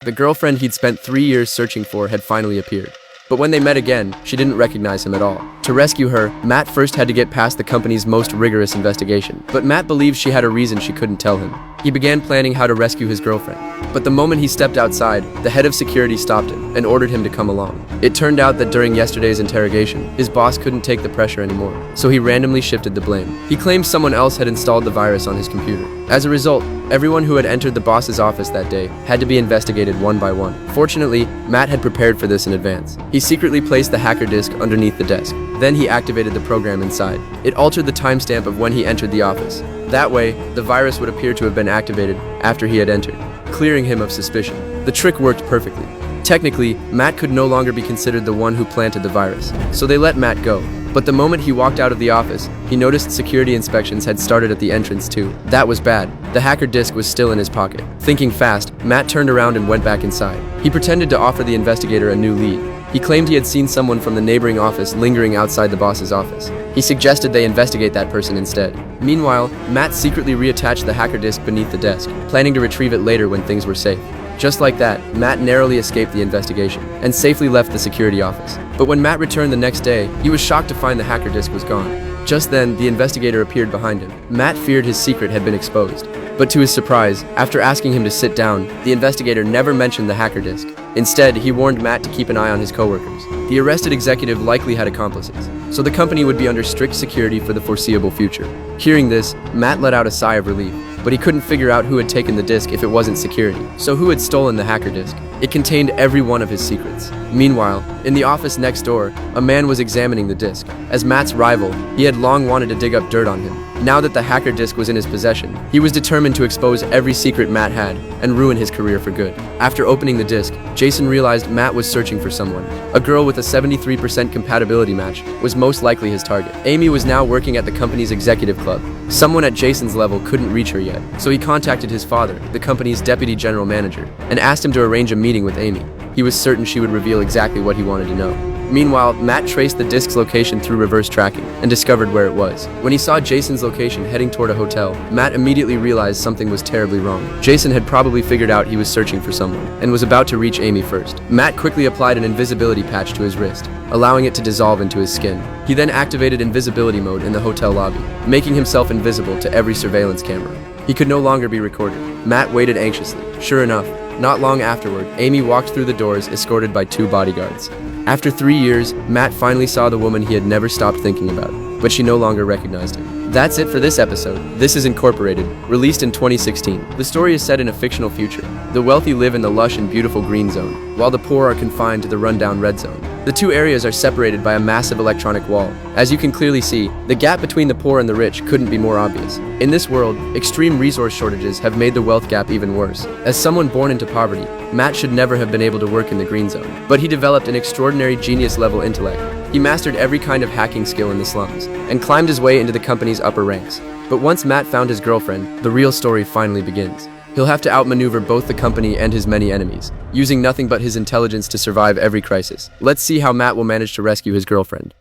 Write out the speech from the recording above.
The girlfriend he'd spent 3 years searching for had finally appeared. But when they met again, she didn't recognize him at all. To rescue her, Matt first had to get past the company's most rigorous investigation. But Matt believed she had a reason she couldn't tell him. He began planning how to rescue his girlfriend. But the moment he stepped outside, the head of security stopped him and ordered him to come along. It turned out that during yesterday's interrogation, his boss couldn't take the pressure anymore, so he randomly shifted the blame. He claimed someone else had installed the virus on his computer. As a result, everyone who had entered the boss's office that day had to be investigated one by one. Fortunately, Matt had prepared for this in advance. He secretly placed the hacker disk underneath the desk. Then he activated the program inside. It altered the timestamp of when he entered the office. That way, the virus would appear to have been activated after he had entered, clearing him of suspicion. The trick worked perfectly. Technically, Matt could no longer be considered the one who planted the virus, so they let Matt go. But the moment he walked out of the office, he noticed security inspections had started at the entrance too. That was bad. The hacker disk was still in his pocket. Thinking fast, Matt turned around and went back inside. He pretended to offer the investigator a new lead. He claimed he had seen someone from the neighboring office lingering outside the boss's office. He suggested they investigate that person instead. Meanwhile, Matt secretly reattached the hacker disk beneath the desk, planning to retrieve it later when things were safe. Just like that, Matt narrowly escaped the investigation and safely left the security office. But when Matt returned the next day, he was shocked to find the hacker disk was gone. Just then, the investigator appeared behind him. Matt feared his secret had been exposed. But to his surprise, after asking him to sit down, the investigator never mentioned the hacker disk. Instead, he warned Matt to keep an eye on his coworkers. The arrested executive likely had accomplices, so the company would be under strict security for the foreseeable future. Hearing this, Matt let out a sigh of relief, but he couldn't figure out who had taken the disk if it wasn't security. So who had stolen the hacker disk? It contained every one of his secrets. Meanwhile, in the office next door, a man was examining the disk. As Matt's rival, he had long wanted to dig up dirt on him. Now that the hacker disk was in his possession, he was determined to expose every secret Matt had and ruin his career for good. After opening the disk, Jason realized Matt was searching for someone. A girl with a 73% compatibility match was most likely his target. Amy was now working at the company's executive club. Someone at Jason's level couldn't reach her yet, so he contacted his father, the company's deputy general manager, and asked him to arrange a meeting with Amy. He was certain she would reveal exactly what he wanted to know. Meanwhile, Matt traced the disk's location through reverse tracking and discovered where it was. When he saw Jason's location heading toward a hotel, Matt immediately realized something was terribly wrong. Jason had probably figured out he was searching for someone and was about to reach Amy first. Matt quickly applied an invisibility patch to his wrist, allowing it to dissolve into his skin. He then activated invisibility mode in the hotel lobby, making himself invisible to every surveillance camera. He could no longer be recorded. Matt waited anxiously. Sure enough, not long afterward, Amy walked through the doors escorted by 2 bodyguards. After 3 years, Matt finally saw the woman he had never stopped thinking about, but she no longer recognized him. That's it for this episode. This is Incorporated, released in 2016. The story is set in a fictional future. The wealthy live in the lush and beautiful green zone, while the poor are confined to the rundown red zone. The two areas are separated by a massive electronic wall. As you can clearly see, the gap between the poor and the rich couldn't be more obvious. In this world, extreme resource shortages have made the wealth gap even worse. As someone born into poverty, Matt should never have been able to work in the green zone, but he developed an extraordinary genius-level intellect. He mastered every kind of hacking skill in the slums, and climbed his way into the company's upper ranks. But once Matt found his girlfriend, the real story finally begins. He'll have to outmaneuver both the company and his many enemies, using nothing but his intelligence to survive every crisis. Let's see how Matt will manage to rescue his girlfriend.